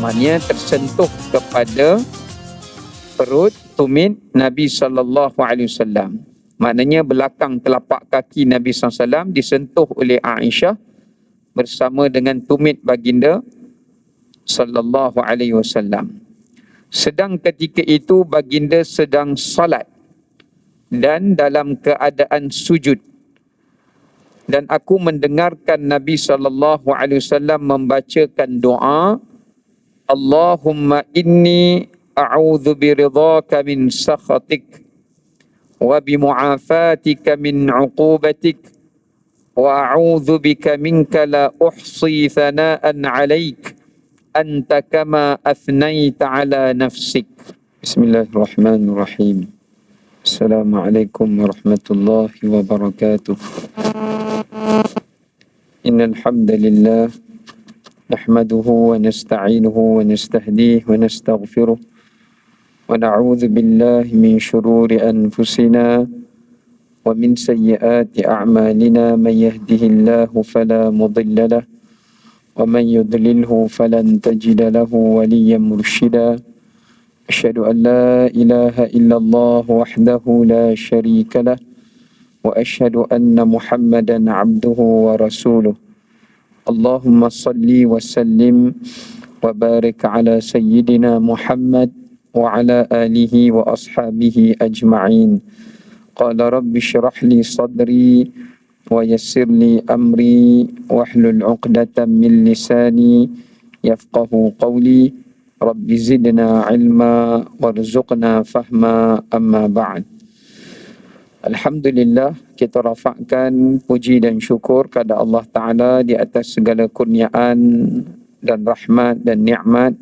Maknanya tersentuh kepada perut tumit Nabi SAW. Maknanya belakang telapak kaki Nabi SAW disentuh oleh Aisyah bersama dengan tumit baginda SAW. Sedang ketika itu baginda sedang salat dan dalam keadaan sujud. Dan aku mendengarkan Nabi SAW membacakan doa, Allahumma inni a'udzu biridhaka min sakhatik wa bimu'afatika min 'uqubatik wa a'udzu bika minka la uhsi thana'an 'alaik anta kama athnaita 'ala nafsik. Bismillahirrahmanirrahim. Assalamualaikum warahmatullahi wabarakatuh. Innal hamdalillah nahmaduhu wa nasta'inuhu wa nastahdihi wa nastaghfiruh wa na'udzu billahi min shururi anfusina wa min sayyiati a'malina man yahdihillahu fala mudilla lahu wa man yudlilhu falan tajida lahu waliyyan mursyida. Asyhadu an la ilaha illallah wahdahu la syarika lah wa asyhadu anna Muhammadan abduhu wa rasuluh. Allahumma salli wa sallim wa barik ala sayyidina Muhammad wa ala alihi wa ashabihi ajma'in. Qala rabbi syrah li sadri wa yassir li amri wahlul 'uqdatam min lisani yafqahu qawli. Rabbi zidna ilma warzuqna fahma, amma ba'd. Alhamdulillah, kita rafakkan puji dan syukur kepada Allah Ta'ala di atas segala kurniaan dan rahmat dan nikmat.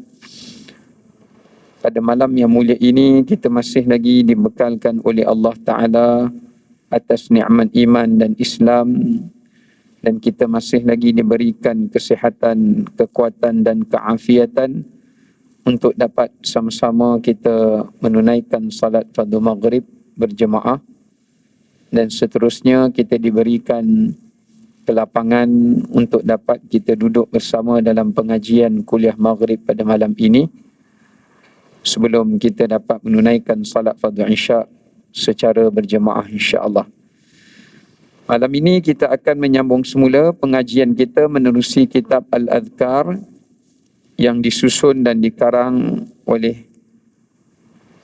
Pada malam yang mulia ini, kita masih lagi dibekalkan oleh Allah Ta'ala atas nikmat iman dan Islam, dan kita masih lagi diberikan kesihatan, kekuatan dan keafiatan untuk dapat sama-sama kita menunaikan salat fardu maghrib berjemaah. Dan seterusnya kita diberikan kelapangan untuk dapat kita duduk bersama dalam pengajian kuliah maghrib pada malam ini, sebelum kita dapat menunaikan salat fardu isya secara berjemaah insya-Allah. Malam ini kita akan menyambung semula pengajian kita menerusi kitab Al-Adhkar yang disusun dan dikarang oleh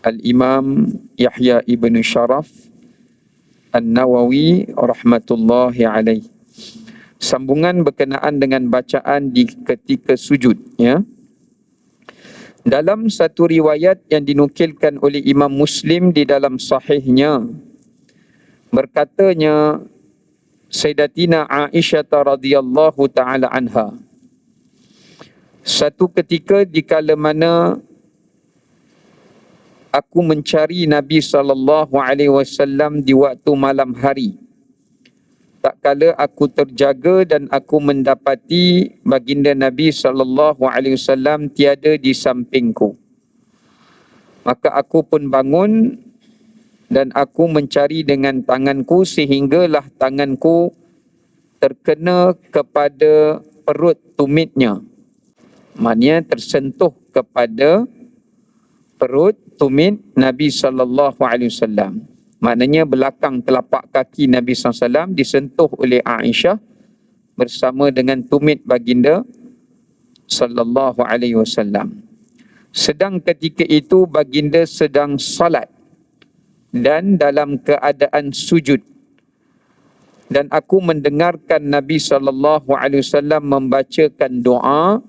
Al-Imam Yahya ibn Sharaf An-Nawawi rahmatullahi alaih. Sambungan berkenaan dengan bacaan di ketika sujud, ya. Dalam satu riwayat yang dinukilkan oleh Imam Muslim di dalam sahihnya, berkatanya Sayyidatina Aisyah radhiyallahu taala anha, satu ketika di kala mana aku mencari Nabi SAW di waktu malam hari, tak kala aku terjaga dan aku mendapati baginda Nabi SAW tiada di sampingku. Maka aku pun bangun dan aku mencari dengan tanganku sehinggalah tanganku terkena kepada perut tumitnya. Maknanya tersentuh kepada perut tumit Nabi SAW. Maknanya belakang telapak kaki Nabi SAW disentuh oleh Aisyah bersama dengan tumit baginda SAW. Sedang ketika itu baginda sedang salat dan dalam keadaan sujud. Dan aku mendengarkan Nabi SAW membacakan doa,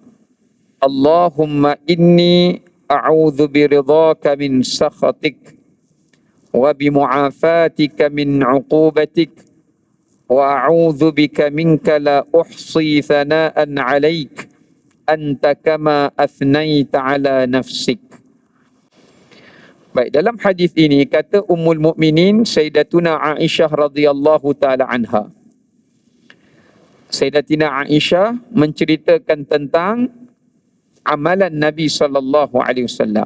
Allahumma inni a'udzu biridhaka min sakhatik wa bimu'afatika min 'uqubatik wa a'udzu bika minka la uhsi thana'an 'alaik anta kama athnaita 'ala nafsik. Baik, dalam hadis ini kata Ummul Mukminin Sayyidatuna Aisyah radhiyallahu taala anha. Sayyidatina Aisyah menceritakan tentang amalan Nabi SAW.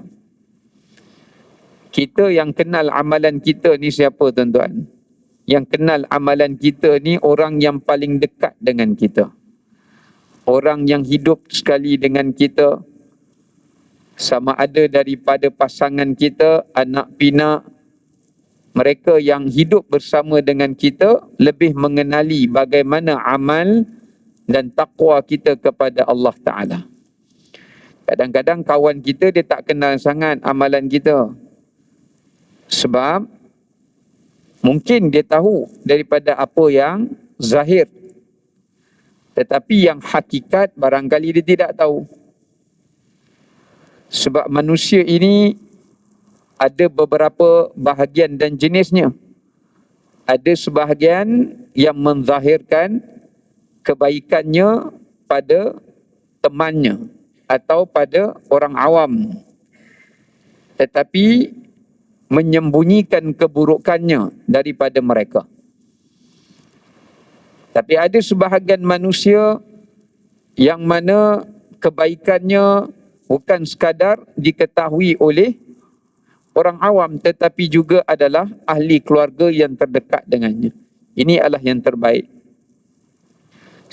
Kita yang kenal amalan kita ni siapa, tuan-tuan? Yang kenal amalan kita ni orang yang paling dekat dengan kita. Orang yang hidup sekali dengan kita. sama ada daripada pasangan kita, anak pinak, mereka yang hidup bersama dengan kita lebih mengenali bagaimana amal dan takwa kita kepada Allah Ta'ala. Kadang-kadang kawan kita dia tak kenal sangat amalan kita. Sebab mungkin dia tahu daripada apa yang zahir. Tetapi yang hakikat barangkali dia tidak tahu. Sebab manusia ini ada beberapa bahagian dan jenisnya. Ada sebahagian yang menzahirkan kebaikannya pada temannya atau pada orang awam, tetapi menyembunyikan keburukannya daripada mereka. Tapi ada sebahagian manusia yang mana kebaikannya bukan sekadar diketahui oleh orang awam, tetapi juga adalah ahli keluarga yang terdekat dengannya. Ini adalah yang terbaik.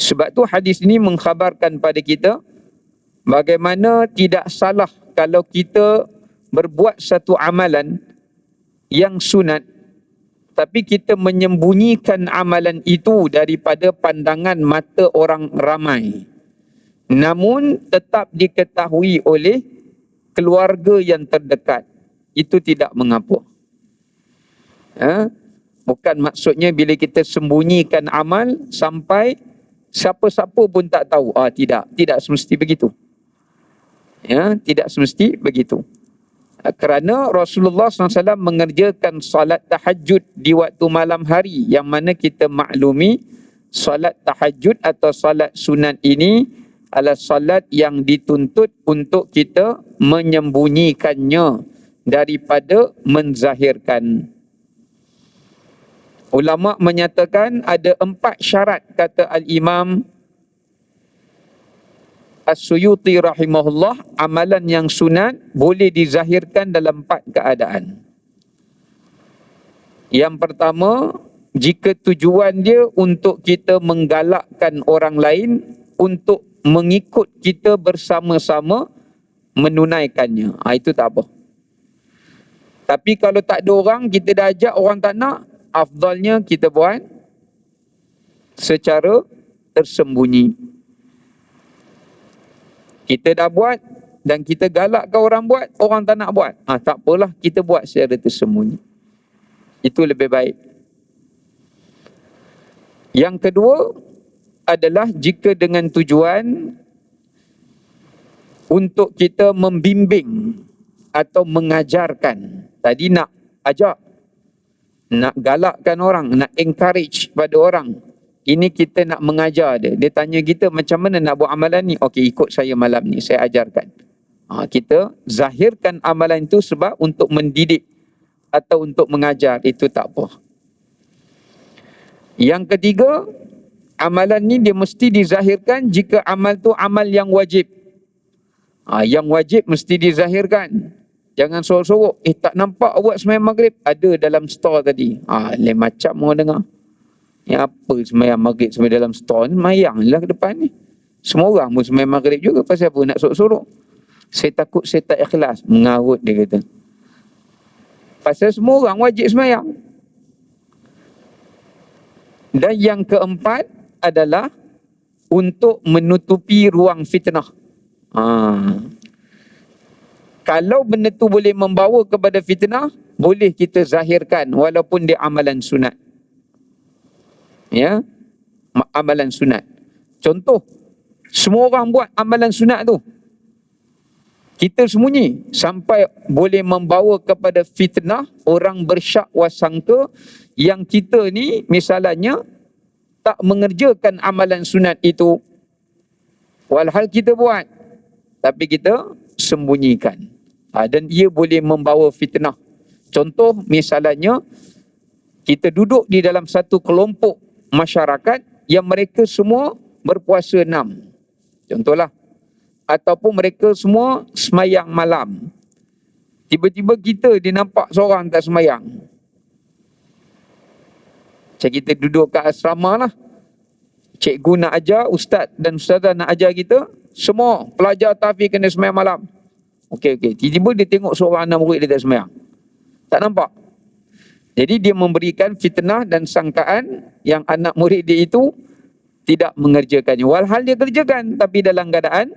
Sebab tu hadis ini mengkhabarkan pada kita bagaimana tidak salah kalau kita berbuat satu amalan yang sunat, tapi kita menyembunyikan amalan itu daripada pandangan mata orang ramai. Namun tetap diketahui oleh keluarga yang terdekat. Itu tidak mengapa. Bukan maksudnya bila kita sembunyikan amal sampai siapa-siapa pun tak tahu. Tidak semesti begitu. Tidak semesti begitu. Kerana Rasulullah SAW mengerjakan salat tahajud di waktu malam hari, yang mana kita maklumi salat tahajud atau salat sunat ini adalah salat yang dituntut untuk kita menyembunyikannya daripada menzahirkan. Ulama menyatakan ada 4 syarat, kata Al-Imam As-Suyuti rahimahullah, amalan yang sunat boleh dizahirkan dalam 4 keadaan. Yang pertama, jika tujuan dia untuk kita menggalakkan orang lain untuk mengikut kita bersama-sama menunaikannya. Itu tak apa. Tapi kalau tak ada orang, kita dah ajak orang tak nak, afdalnya kita buat secara tersembunyi. Kita dah buat dan kita galakkan orang buat, orang tak nak buat. Tak apalah, kita buat secara tersembunyi. Itu lebih baik. Yang kedua adalah jika dengan tujuan untuk kita membimbing atau mengajarkan. Tadi nak ajak, nak galakkan orang, nak encourage pada orang. Ini kita nak mengajar dia. Dia tanya kita macam mana nak buat amalan ni. Okey, ikut saya malam ni, saya ajarkan. Kita zahirkan amalan itu sebab untuk mendidik atau untuk mengajar. Itu tak apa. Yang ketiga, amalan ni dia mesti dizahirkan jika amal tu amal yang wajib. Yang wajib mesti dizahirkan. Jangan sorok-sorok. Tak nampak buat sembahyang maghrib? Ada dalam store tadi. Lain macam orang dengar. Apa sembahyang maghrib sampai dalam store ni? Mayang lah ke depan ni. Semua orang pun sembahyang maghrib juga. Pasal apa nak sorok-sorok? Saya takut saya tak ikhlas. Mengarut dia kata. Pasal semua orang wajib sembahyang. Dan yang keempat adalah untuk menutupi ruang fitnah. Kalau benda tu boleh membawa kepada fitnah, boleh kita zahirkan walaupun dia amalan sunat. Amalan sunat. Contoh, semua orang buat amalan sunat tu, kita sembunyi sampai boleh membawa kepada fitnah, orang bersyak wasangka yang kita ni misalnya tak mengerjakan amalan sunat itu, walhal kita buat, tapi kita sembunyikan. Dan ia boleh membawa fitnah. Contoh misalnya, kita duduk di dalam satu kelompok masyarakat yang mereka semua berpuasa 6. Contohlah. Ataupun mereka semua semayang malam. Tiba-tiba kita dia nampak seorang tak semayang. Macam kita duduk kat asrama lah. Cikgu nak ajar, ustaz dan ustazah nak ajar kita, semua pelajar tahfiz kena semayang malam. Okey. Tiba-tiba dia tengok seorang anak murid dia tak sembahyang. Tak nampak. Jadi dia memberikan fitnah dan sangkaan yang anak murid dia itu tidak mengerjakannya. Walhal dia kerjakan tapi dalam keadaan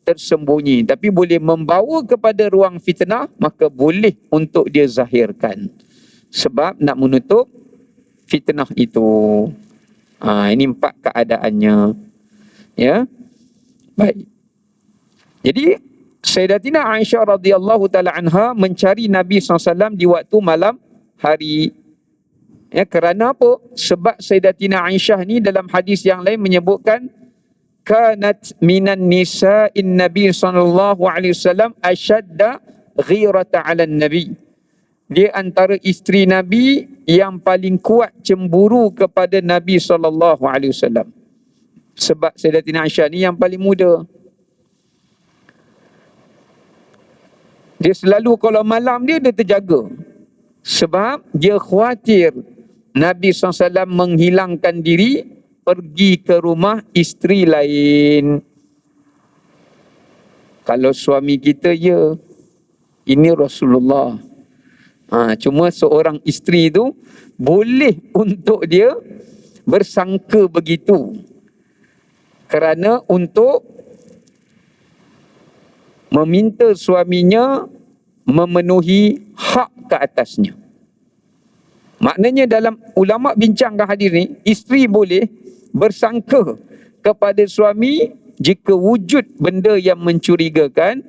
tersembunyi. Tapi boleh membawa kepada ruang fitnah, maka boleh untuk dia zahirkan. Sebab nak menutup fitnah itu. Ini 4 keadaannya. Ya. Baik. Jadi Sayyidatina Aisyah radhiyallahu taala anha mencari Nabi SAW di waktu malam hari. Ya, kerana apa? Sebab Sayyidatina Aisyah ni dalam hadis yang lain menyebutkan kanat minan nisa'in Nabi sallallahu alaihi wasallam ashadda ghirata 'ala nabi. Dia antara isteri Nabi yang paling kuat cemburu kepada Nabi sallallahu alaihi wasallam. Sebab Sayyidatina Aisyah ni yang paling muda. Dia selalu kalau malam dia terjaga. Sebab dia khawatir Nabi SAW menghilangkan diri pergi ke rumah isteri lain. Kalau suami kita ya, ini Rasulullah. Cuma seorang isteri itu boleh untuk dia bersangka begitu. Kerana untuk meminta suaminya memenuhi hak ke atasnya. Maknanya dalam ulama bincangkan hadis ni, isteri boleh bersangka kepada suami jika wujud benda yang mencurigakan,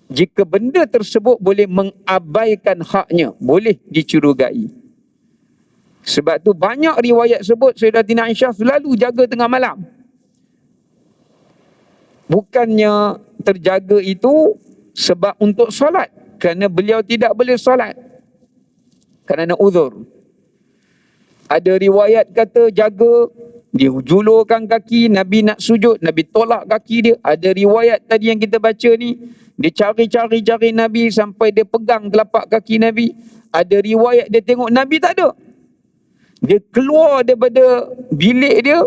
jika benda tersebut boleh mengabaikan haknya, boleh dicurigai. Sebab tu banyak riwayat sebut Sayyidatina Aisyah selalu jaga tengah malam. Bukannya terjaga itu sebab untuk solat, kerana beliau tidak boleh solat kerana uzur. Ada riwayat kata jaga, dia julurkan kaki, Nabi nak sujud, Nabi tolak kaki dia. Ada riwayat tadi yang kita baca ni, dia cari Nabi sampai dia pegang telapak kaki Nabi. Ada riwayat dia tengok Nabi tak ada. Dia keluar daripada bilik dia,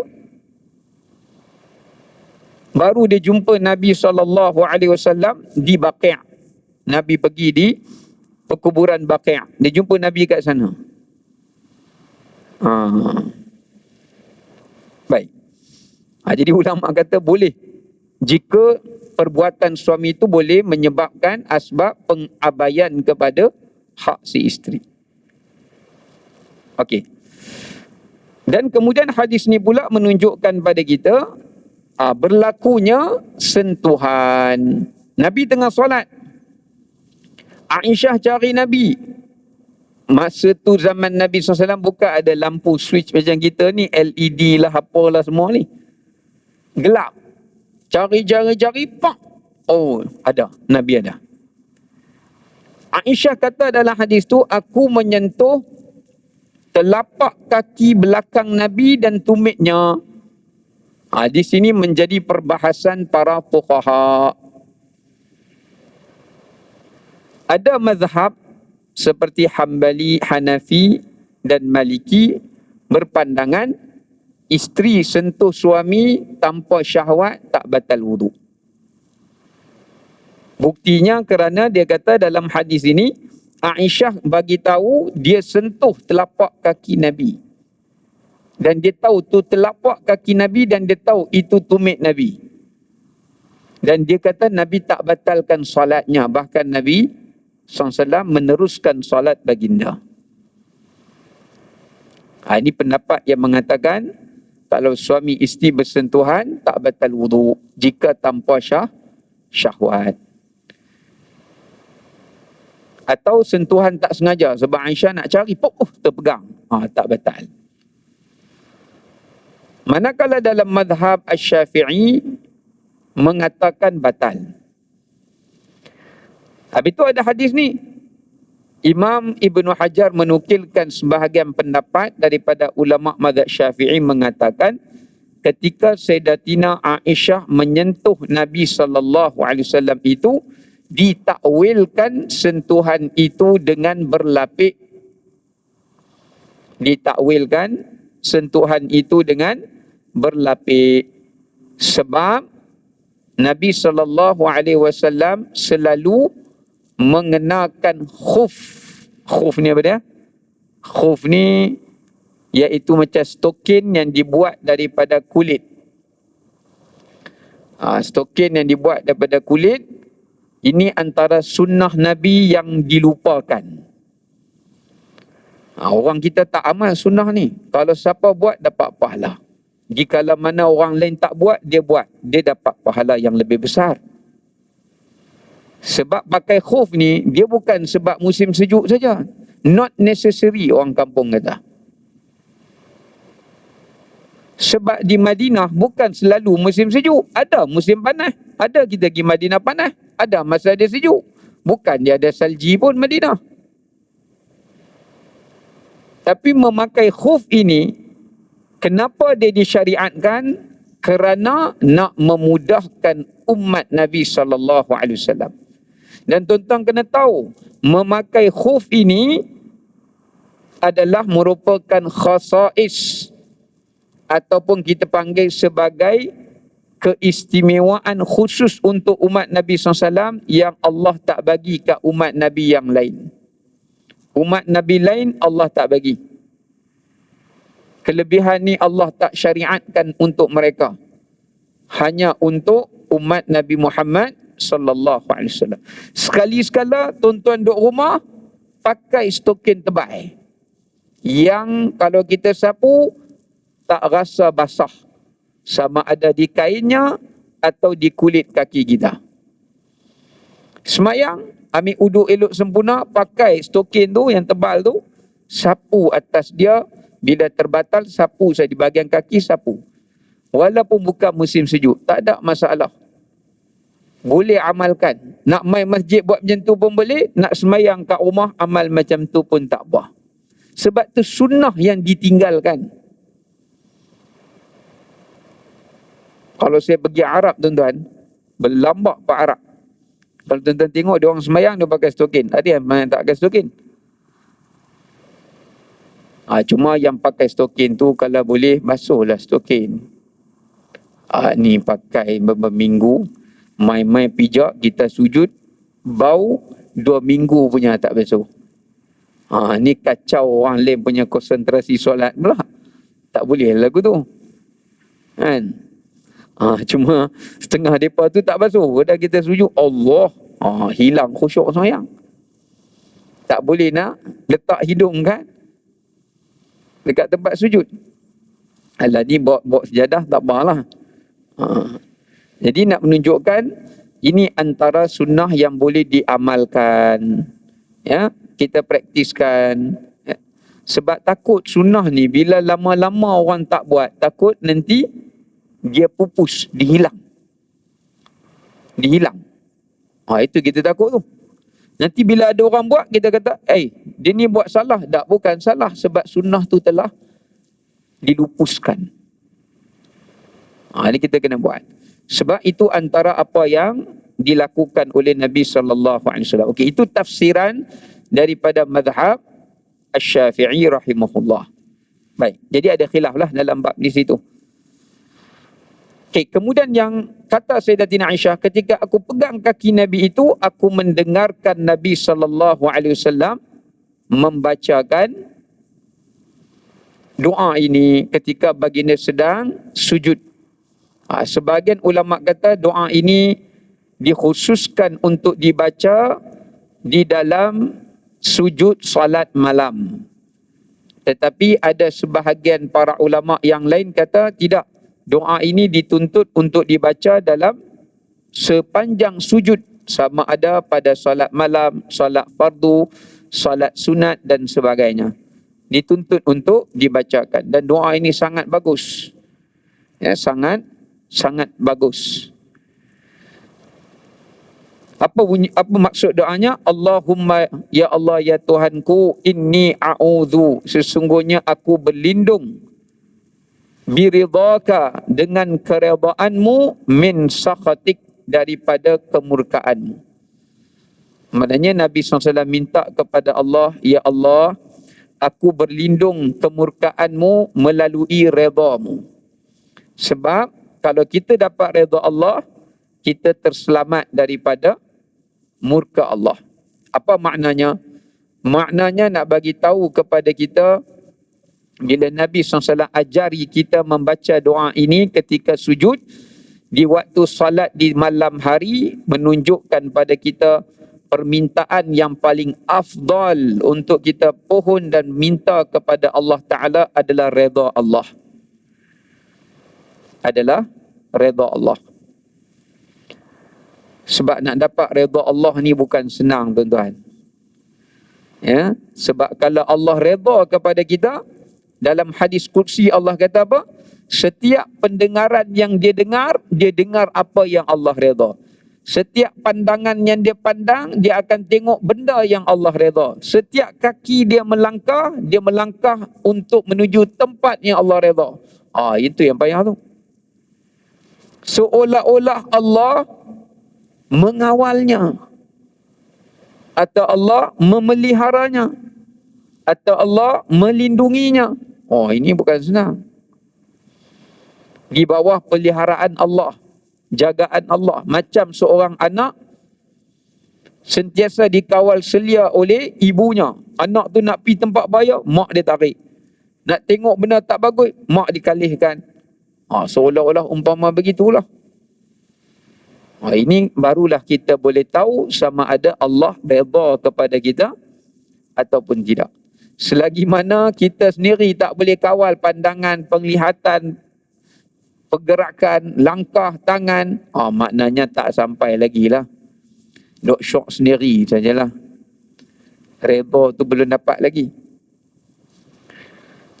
baru dia jumpa Nabi SAW di Baqi'. Nabi pergi di perkuburan Baqi'. Dia jumpa Nabi kat sana. Baik. Jadi ulama kata boleh. Jika perbuatan suami itu boleh menyebabkan asbab pengabaian kepada hak si isteri. Okey. Dan kemudian hadis ni pula menunjukkan pada kita berlakunya sentuhan. Nabi tengah solat, Aisyah cari Nabi. Masa tu zaman Nabi SAW bukan ada lampu switch macam kita ni, LED lah apalah semua ni. Gelap. Cari, pak. Oh, ada. Nabi ada. Aisyah kata dalam hadis tu, aku menyentuh telapak kaki belakang Nabi dan tumitnya. Di sini menjadi perbahasan para fuqaha. Ada mazhab seperti Hambali, Hanafi dan Maliki berpandangan isteri sentuh suami tanpa syahwat tak batal wudu. Buktinya kerana dia kata dalam hadis ini, Aisyah bagi tahu dia sentuh telapak kaki Nabi. Dan dia tahu tu telapak kaki Nabi dan dia tahu itu tumit Nabi. Dan dia kata Nabi tak batalkan solatnya. Bahkan Nabi SAW meneruskan solat baginda. Ini pendapat yang mengatakan kalau suami isteri bersentuhan tak batal wudu jika tanpa syahwat. Atau sentuhan tak sengaja sebab Aisyah nak cari, terpegang. Tak batal. Manakala dalam mazhab Asy-Syafi'i mengatakan batal. Habis itu ada hadis ni. Imam Ibnu Hajar menukilkan sebahagian pendapat daripada ulama mazhab Syafi'i mengatakan ketika Sayyidatina Aisyah menyentuh Nabi SAW itu, ditakwilkan sentuhan itu dengan berlapik. Ditakwilkan sentuhan itu dengan berlapik. Sebab Nabi SAW selalu mengenakan khuf. Khuf ni apa dia? Khuf ni iaitu macam stokin yang dibuat daripada kulit. Stokin yang dibuat daripada kulit, ini antara sunnah Nabi yang dilupakan. Orang kita tak amal sunnah ni. Kalau siapa buat, dapat pahala. Jikalau mana orang lain tak buat, dia buat, dia dapat pahala yang lebih besar. Sebab pakai khuf ni, dia bukan sebab musim sejuk saja. Not necessary, orang kampung kata. Sebab di Madinah bukan selalu musim sejuk. Ada musim panas. Ada kita pergi Madinah panas. Ada masa dia sejuk. Bukan dia ada salji pun Madinah. Tapi memakai khuf ini, kenapa dia disyariatkan? Kerana nak memudahkan umat Nabi SAW. Dan tuan-tuan kena tahu, memakai khuf ini adalah merupakan khasais, ataupun kita panggil sebagai keistimewaan khusus untuk umat Nabi SAW yang Allah tak bagi ke umat Nabi yang lain. Umat Nabi lain Allah tak bagi. Kelebihan ni Allah tak syariatkan untuk mereka. Hanya untuk umat Nabi Muhammad sallallahu alaihi wasallam. Sekali-sekala tuan-tuan duduk rumah pakai stokin tebal. Yang kalau kita sapu tak rasa basah, sama ada di kainnya atau di kulit kaki kita. Semayang, ambil uduk elok sempurna, pakai stokin tu yang tebal tu, sapu atas dia, bila terbatal sapu saya di bahagian kaki, sapu. Walaupun bukan musim sejuk, tak ada masalah. Boleh amalkan. Nak main masjid buat macam tu pun boleh, nak semayang kat rumah amal macam tu pun tak apa. Sebab tu sunnah yang ditinggalkan. Kalau saya pergi Arab tuan-tuan, berlambak Pak Arab. Kalau tuan-tuan tengok dia orang semayang, dia pakai stokin. Ada yang tak pakai stokin. Cuma yang pakai stokin tu kalau boleh basuhlah stokin. Ni pakai berminggu, main-main pijak, kita sujud, bau 2 minggu punya tak basuh. Ni kacau orang lain punya konsentrasi solat pula. Tak boleh lagu tu. Kan? Cuma setengah mereka tu tak basuh. Dah kita sujud, Allah, hilang khusyuk sayang. Tak boleh nak letak hidung kan dekat tempat sujud. Alah ni bawa sejadah tak apalah. Jadi nak menunjukkan ini antara sunnah yang boleh diamalkan. Ya, kita praktiskan. Sebab takut sunnah ni bila lama-lama orang tak buat, takut nanti dia pupus, dihilang. Itu kita takut tu. Nanti bila ada orang buat, kita kata, dia ni buat salah. Tak, bukan salah. Sebab sunnah tu telah dilupuskan. Ini kita kena buat. Sebab itu antara apa yang dilakukan oleh Nabi SAW. Okey, itu tafsiran daripada mazhab Asy-Syafi'i rahimahullah. Baik, jadi ada khilaf lah dalam bab di situ. Kemudian yang kata Sayyidatina Aisyah, ketika aku pegang kaki Nabi itu, aku mendengarkan Nabi SAW membacakan doa ini ketika baginda sedang sujud. Sebahagian ulama kata doa ini dikhususkan untuk dibaca di dalam sujud salat malam. Tetapi ada sebahagian para ulama yang lain kata tidak. Doa ini dituntut untuk dibaca dalam sepanjang sujud, sama ada pada solat malam, solat fardu, solat sunat dan sebagainya. Dituntut untuk dibacakan. Dan doa ini sangat bagus. Ya, sangat bagus. Apa maksud doanya? Allahumma, ya Allah, ya Tuhanku, inni a'udhu, sesungguhnya aku berlindung, biridhaka, dengan keredaanmu, min sakhatik, daripada kemurkaanmu. Maknanya Nabi SAW minta kepada Allah, ya Allah, aku berlindung kemurkaanmu melalui redamu. Sebab kalau kita dapat redha Allah, kita terselamat daripada murka Allah. Apa maknanya? Maknanya nak bagi tahu kepada kita, bila Nabi SAW ajari kita membaca doa ini ketika sujud di waktu salat di malam hari, menunjukkan pada kita permintaan yang paling afdal untuk kita pohon dan minta kepada Allah Ta'ala adalah redha Allah. Adalah redha Allah. Sebab nak dapat redha Allah ni bukan senang, tuan-tuan. Ya, sebab kalau Allah redha kepada kita, dalam hadis qudsi Allah kata apa? Setiap pendengaran yang dia dengar apa yang Allah redha. Setiap pandangan yang dia pandang, dia akan tengok benda yang Allah redha. Setiap kaki dia melangkah untuk menuju tempat yang Allah redha. Itu yang payah tu. Seolah-olah Allah mengawalnya, atau Allah memeliharanya, atau Allah melindunginya. Ini bukan senang. Di bawah peliharaan Allah, jagaan Allah. Macam seorang anak sentiasa dikawal selia oleh ibunya. Anak tu nak pergi tempat bahaya, mak dia tarik. Nak tengok benda tak bagus, mak dikalihkan. Seolah-olah umpama begitulah. Ini barulah kita boleh tahu sama ada Allah redha kepada kita ataupun tidak. Selagi mana kita sendiri tak boleh kawal pandangan, penglihatan, pergerakan, langkah tangan, maknanya tak sampai lagi lah. Dok syok sendiri sajalah. Redha tu belum dapat lagi.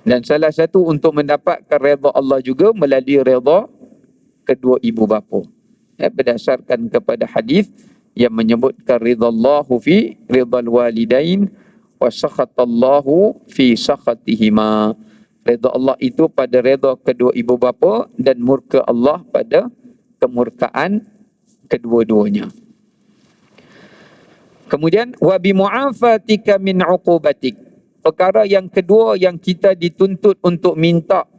Dan salah satu untuk mendapatkan redha Allah juga melalui redha kedua ibu bapa. Berdasarkan kepada hadis yang menyebutkan ridallahu fi ridal walidain wa sakhatallahu fi sakhatihima. Redha Allah itu pada redha kedua ibu bapa dan murka Allah pada kemurkaan kedua-duanya. Kemudian wa bi mu'afatika min 'uqubatik. Perkara yang kedua yang kita dituntut untuk minta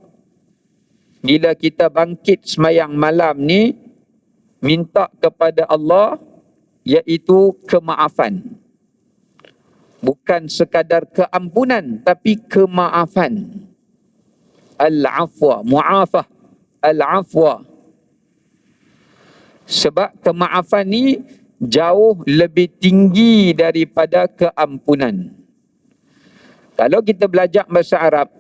bila kita bangkit sembahyang malam ni, minta kepada Allah, iaitu kemaafan. Bukan sekadar keampunan, tapi kemaafan. Al-afwa, mu'afah, al-afwa. Sebab kemaafan ni jauh lebih tinggi daripada keampunan. Kalau kita belajar bahasa Arab,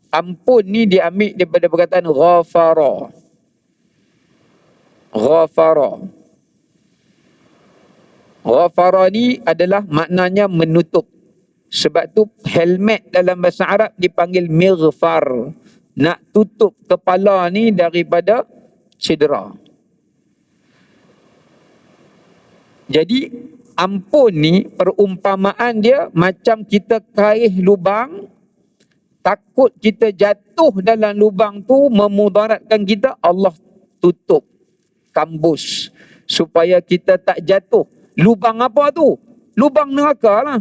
ampun ni diambil daripada perkataan ghafara. Ghafara. Ghafara ni adalah maknanya menutup. Sebab tu helmet dalam bahasa Arab dipanggil mighfar. Nak tutup kepala ni daripada cedera. Jadi ampun ni perumpamaan dia macam kita kaih lubang, takut kita jatuh dalam lubang tu memudaratkan kita, Allah tutup, kambus supaya kita tak jatuh. Lubang apa tu? Lubang neraka lah.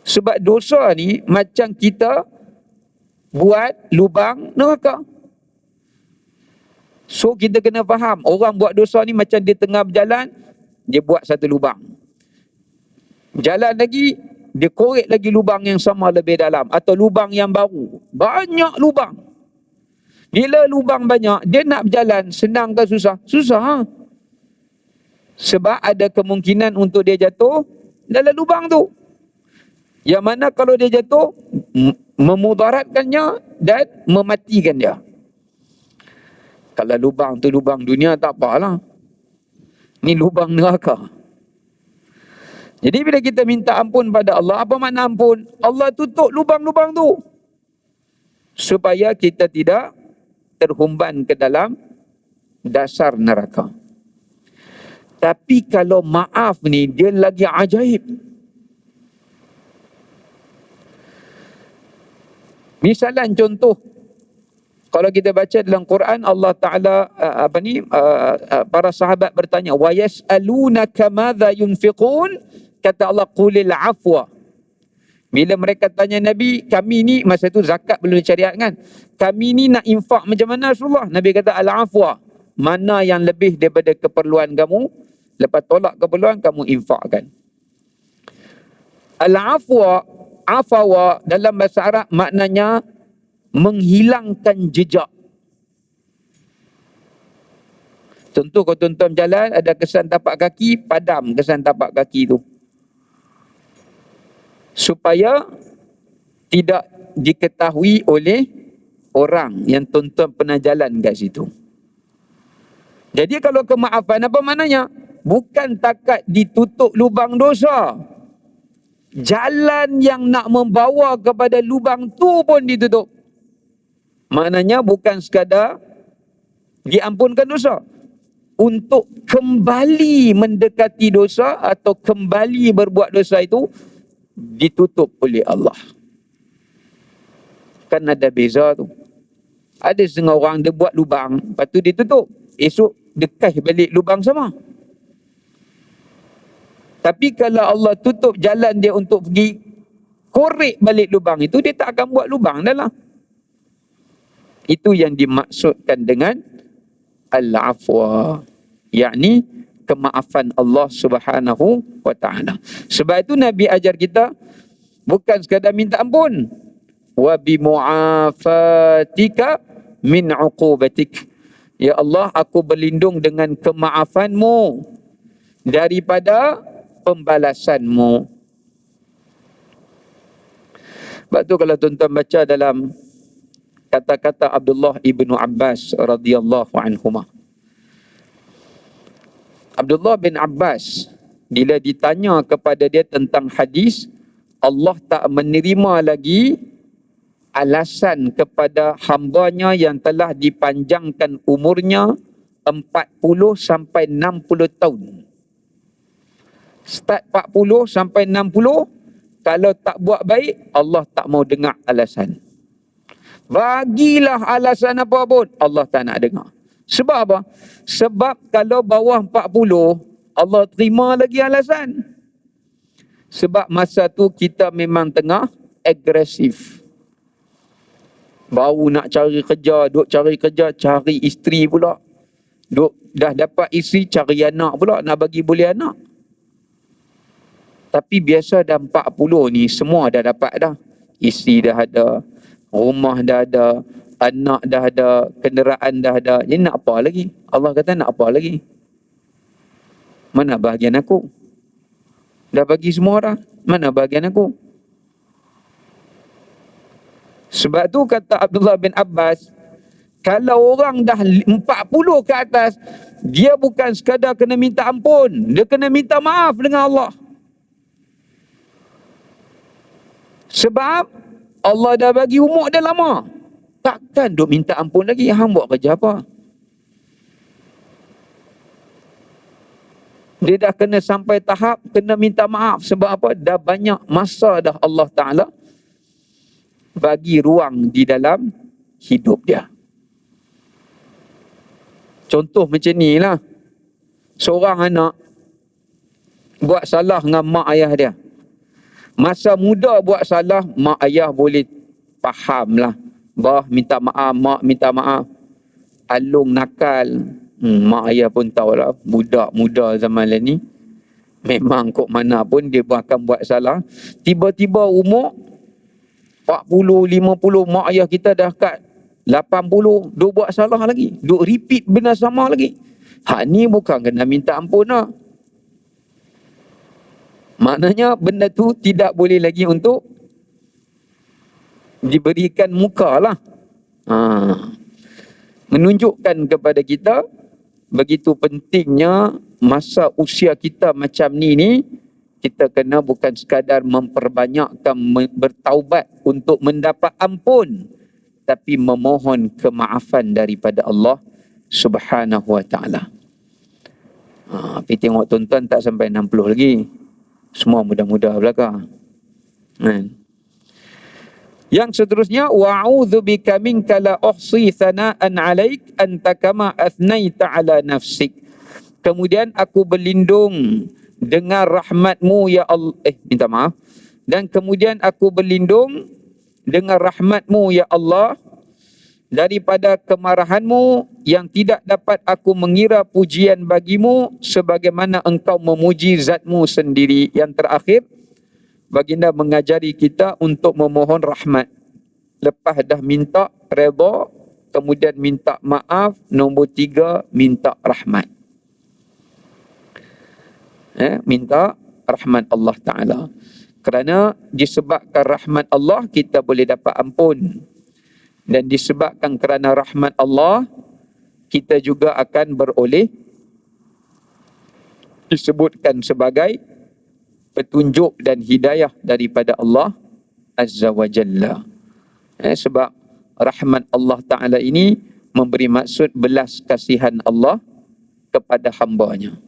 Sebab dosa ni macam kita buat lubang neraka. So kita kena faham, orang buat dosa ni macam dia tengah berjalan, dia buat satu lubang. Jalan lagi, dia korek lagi lubang yang sama lebih dalam, atau lubang yang baru. Banyak lubang. Bila lubang banyak, dia nak berjalan senang ke susah? Susah. Sebab ada kemungkinan untuk dia jatuh dalam lubang tu. Yang mana kalau dia jatuh, memudaratkannya dan mematikan dia. Kalau lubang tu lubang dunia tak apalah. Ni lubang neraka. Jadi bila kita minta ampun pada Allah, apa makna ampun? Allah tutup lubang-lubang tu supaya kita tidak terhumban ke dalam dasar neraka. Tapi kalau maaf ni, dia lagi ajaib. Misalan contoh, kalau kita baca dalam Quran, Allah Ta'ala para sahabat bertanya, wa yas'alunaka madza yunfiqun, kata Allah, qulil afwa. Bila mereka tanya Nabi, kami ni, masa tu zakat belum syariat kan, kami ni nak infak macam mana Rasulullah? Nabi kata al-afwa, mana yang lebih daripada keperluan kamu, lepas tolak keperluan kamu infakkan. Al-afwa, afawa dalam bahasa Arab maknanya menghilangkan jejak. Contoh kalau tuan-tuan jalan ada kesan tapak kaki, padam kesan tapak kaki tu, supaya tidak diketahui oleh orang yang tuan-tuan pernah jalan kat situ. Jadi kalau kemaafan apa maknanya? Bukan takat ditutup lubang dosa, jalan yang nak membawa kepada lubang tu pun ditutup. Maknanya bukan sekadar diampunkan dosa, untuk kembali mendekati dosa atau kembali berbuat dosa itu ditutup oleh Allah. Kan ada beza tu. Ada setengah orang dia buat lubang, lepas tu dia tutup, esok dekas balik lubang sama. Tapi kalau Allah tutup jalan dia untuk pergi korek balik lubang itu, dia tak akan buat lubang dah lah. Itu yang dimaksudkan dengan al-afwa, yakni kemaafan Allah Subhanahu wa ta'ala. Sebab itu Nabi ajar kita bukan sekadar minta ampun, wa bimu'afatika min uqubatik. Ya Allah, aku berlindung dengan kemaafanmu daripada pembalasanmu. Sebab tu kalau tuan-tuan baca dalam kata-kata Abdullah ibnu Abbas radhiyallahu anhuma, Abdullah bin Abbas bila ditanya kepada dia tentang hadis Allah tak menerima lagi alasan kepada hambanya yang telah dipanjangkan umurnya 40 sampai 60 tahun. Start 40 sampai 60, kalau tak buat baik Allah tak mau dengar alasan. Bagilah alasan apa pun Allah tak nak dengar. Sebab apa? Sebab kalau bawah 40 Allah terima lagi alasan. Sebab masa tu kita memang tengah agresif. Baru nak cari kerja, duk cari kerja, cari isteri pula. Duk dah dapat isteri, cari anak pula, nak bagi boleh anak. Tapi biasa dah 40 ni semua dah dapat dah. Isteri dah ada, rumah dah ada, anak dah ada, kenderaan dah ada. Jadi nak apa lagi? Allah kata nak apa lagi? Mana bahagian aku? Dah bagi semua dah. Mana bahagian aku? Sebab tu kata Abdullah bin Abbas, kalau orang dah 40 ke atas, dia bukan sekadar kena minta ampun, dia kena minta maaf dengan Allah. Sebab Allah dah bagi umur dia lama. Takkan duk minta ampun lagi. Hang buat kerja apa? Dia dah kena sampai tahap kena minta maaf. Sebab apa? Dah banyak masa dah Allah Ta'ala bagi ruang di dalam hidup dia. Contoh macam ni lah. Seorang anak buat salah dengan mak ayah dia. Masa muda buat salah, mak ayah boleh faham lah. Bah, minta maaf, mak minta maaf. Alung nakal. Mak ayah pun tahulah, budak muda zaman ni memang kok mana pun dia akan buat salah. Tiba-tiba umur 40, 50, mak ayah kita dah kat 80, duk buat salah lagi. Duk repeat benda sama lagi. Hak ni bukan kena minta ampun lah. Maknanya benda tu tidak boleh lagi untuk diberikan muka lah. Menunjukkan kepada kita begitu pentingnya masa usia kita macam ni kita kena bukan sekadar memperbanyakkan bertaubat untuk mendapat ampun, tapi memohon kemaafan daripada Allah Subhanahu wa ta'ala. Tapi tengok tuan-tuan tak sampai 60 lagi. Semua muda-muda belakang. Yang seterusnya, wa'udzu bika minka la uhsi thana'an 'alaik anta kama athnaita 'ala nafsik. Kemudian aku berlindung dengan rahmatmu ya Allah. Minta maaf. Dan kemudian aku berlindung dengan rahmatmu ya Allah daripada kemarahanmu yang tidak dapat aku mengira pujian bagimu sebagaimana engkau memuji zatmu sendiri. Yang terakhir, baginda mengajari kita untuk memohon rahmat. Lepas dah minta redha, kemudian minta maaf. Nombor 3, minta rahmat. Minta rahmat Allah Ta'ala. Kerana disebabkan rahmat Allah, kita boleh dapat ampun. Dan disebabkan kerana rahmat Allah, kita juga akan beroleh disebutkan sebagai petunjuk dan hidayah daripada Allah Azza wa Jalla. Sebab rahmat Allah Ta'ala ini memberi maksud belas kasihan Allah kepada hamba-Nya.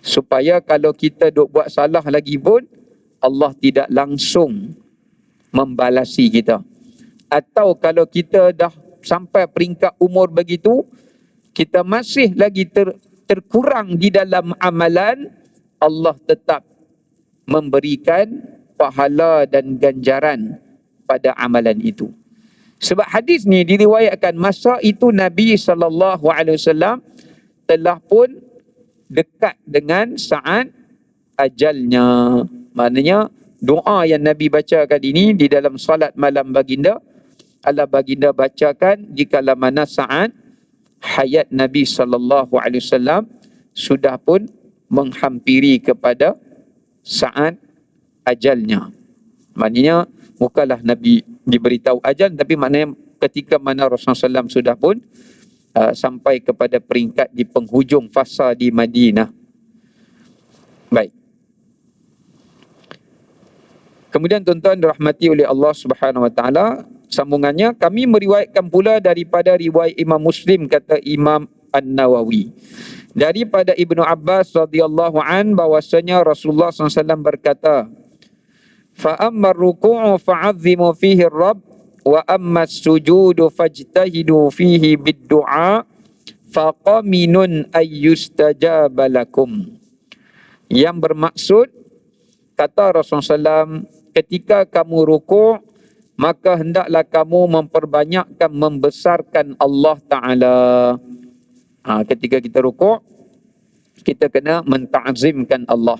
Supaya kalau kita duk buat salah lagi pun, Allah tidak langsung membalasi kita. Atau kalau kita dah sampai peringkat umur begitu, kita masih lagi terkurang di dalam amalan, Allah tetap memberikan pahala dan ganjaran pada amalan itu. Sebab hadis ni diriwayatkan masa itu Nabi SAW telah pun dekat dengan saat ajalnya. Maknanya doa yang Nabi bacakan ini di dalam salat malam baginda, Allah baginda bacakan jikala mana saat hayat Nabi SAW sudah pun menghampiri kepada saat ajalnya. Maknanya bukanlah Nabi diberitahu ajal, tapi maknanya ketika mana Rasulullah SAW sudah pun sampai kepada peringkat di penghujung fasa di Madinah. Baik. Kemudian tuan-tuan dirahmati oleh Allah Subhanahu Wa Taala, sambungannya kami meriwayatkan pula daripada riwayat Imam Muslim, kata Imam An-Nawawi, daripada Ibnu Abbas radhiyallahu an bahwasanya Rasulullah SAW berkata, fa amma ruku'u fa'azzimu fihi ar-rabb wa amma as-sujudu fajtahidu fihi bid-du'a faqaminun ayyustajaba lakum. Yang bermaksud, kata Rasulullah SAW, ketika kamu rukuk, maka hendaklah kamu memperbanyakkan membesarkan Allah Ta'ala. Ketika kita rukuk, kita kena menta'zimkan Allah.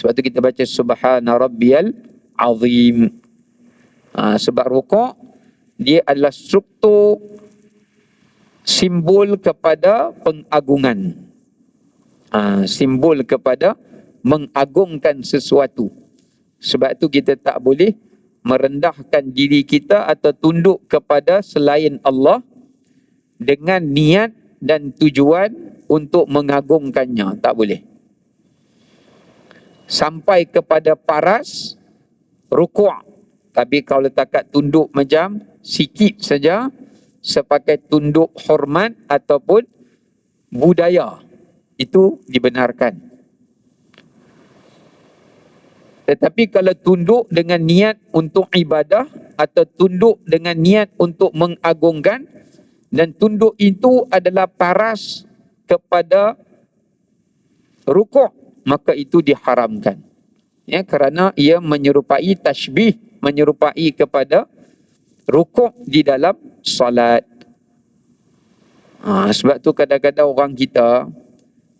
Sebab tu kita baca Subhana Rabbiyal Azim. Sebab rukuk, dia adalah struktur simbol kepada pengagungan. Simbol kepada mengagungkan sesuatu. Sebab tu kita tak boleh merendahkan diri kita atau tunduk kepada selain Allah dengan niat dan tujuan untuk mengagungkannya. Tak boleh. Sampai kepada paras rukuk. Tapi kalau takat tunduk macam sikit saja, sepakai tunduk hormat ataupun budaya, itu dibenarkan. Tetapi kalau tunduk dengan niat untuk ibadah atau tunduk dengan niat untuk mengagungkan, dan tunduk itu adalah paras kepada rukuk, maka itu diharamkan. Ya, kerana ia menyerupai tashbih, menyerupai kepada rukuk di dalam solat. Sebab tu kadang-kadang orang kita,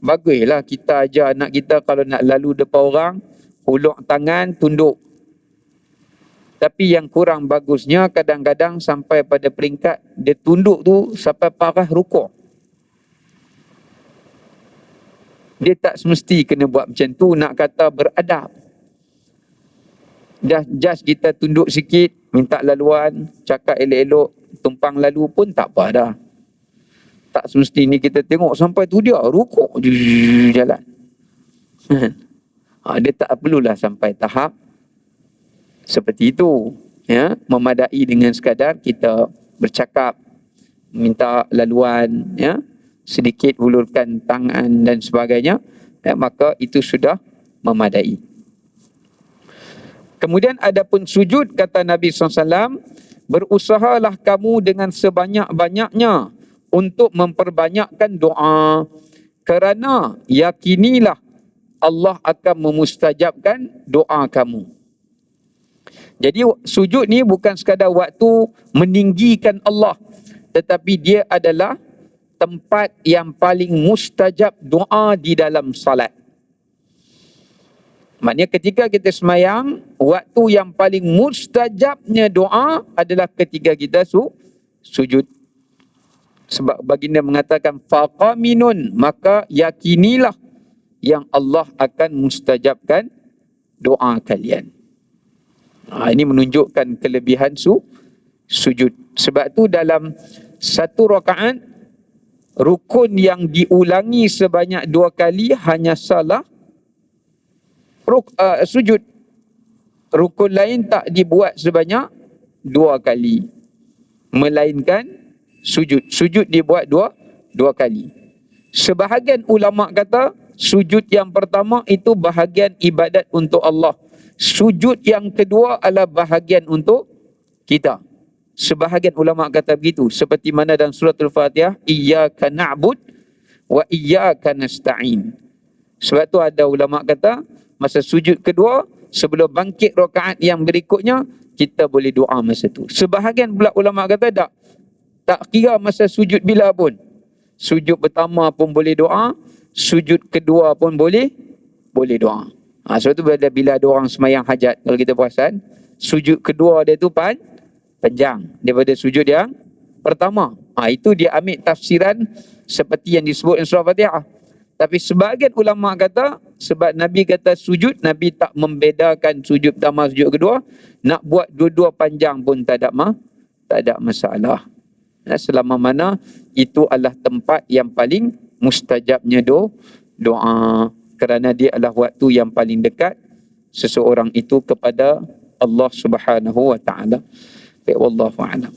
baguslah kita ajar anak kita kalau nak lalu depan orang, huluk tangan, tunduk. Tapi yang kurang bagusnya kadang-kadang sampai pada peringkat dia tunduk tu sampai parah rukuk. Dia tak semesti kena buat macam tu, nak kata beradab. Dah just kita tunduk sikit, minta laluan, cakap elok-elok, tumpang lalu pun tak apa dah. Tak semesti ni kita tengok sampai tu dia rukuk je jalan. Dia tak perlulah sampai tahap seperti itu. Ya, memadai dengan sekadar kita bercakap, minta laluan, ya, sedikit hulurkan tangan dan sebagainya, ya, maka itu sudah memadai. Kemudian adapun sujud, kata Nabi SAW, berusahalah kamu dengan sebanyak-banyaknya untuk memperbanyakkan doa, kerana yakinilah Allah akan memustajabkan doa kamu. Jadi sujud ni bukan sekadar waktu meninggikan Allah, tetapi dia adalah tempat yang paling mustajab doa di dalam salat. Maknanya ketika kita semayang, waktu yang paling mustajabnya doa adalah ketika kita sujud. Sebab baginda mengatakan faqaminun, maka yakinilah yang Allah akan mustajabkan doa kalian. Ini menunjukkan kelebihan sujud. Sebab tu dalam satu rakaat, rukun yang diulangi sebanyak 2 kali hanya salah sujud. Rukun lain tak dibuat sebanyak 2 kali, melainkan sujud. Sujud dibuat dua kali. Sebahagian ulama kata sujud yang pertama itu bahagian ibadat untuk Allah. Sujud yang kedua adalah bahagian untuk kita. Sebahagian ulama kata begitu. Seperti mana dalam surah Al-Fatihah, iyyaka na'bud wa iyyaka nasta'in. Sebab tu ada ulama kata masa sujud kedua, sebelum bangkit rakaat yang berikutnya, kita boleh doa masa tu. Sebahagian pula ulama kata tak kira masa sujud bila pun. Sujud pertama pun boleh doa, sujud kedua pun boleh doa. Sebab tu bila ada orang semayang hajat, kalau kita perasan, sujud kedua dia tu panjang daripada sujud yang pertama. Itu dia ambil tafsiran seperti yang disebut dalam surah Fatihah. Tapi sebahagian ulama kata, sebab Nabi kata sujud, Nabi tak membedakan sujud pertama, sujud kedua. Nak buat dua-dua panjang pun tak ada masalah. Selama mana itu adalah tempat yang paling mustajabnya doa. Kerana dia adalah waktu yang paling dekat seseorang itu kepada Allah Subhanahu wa ta'ala. Wallahu a'lam.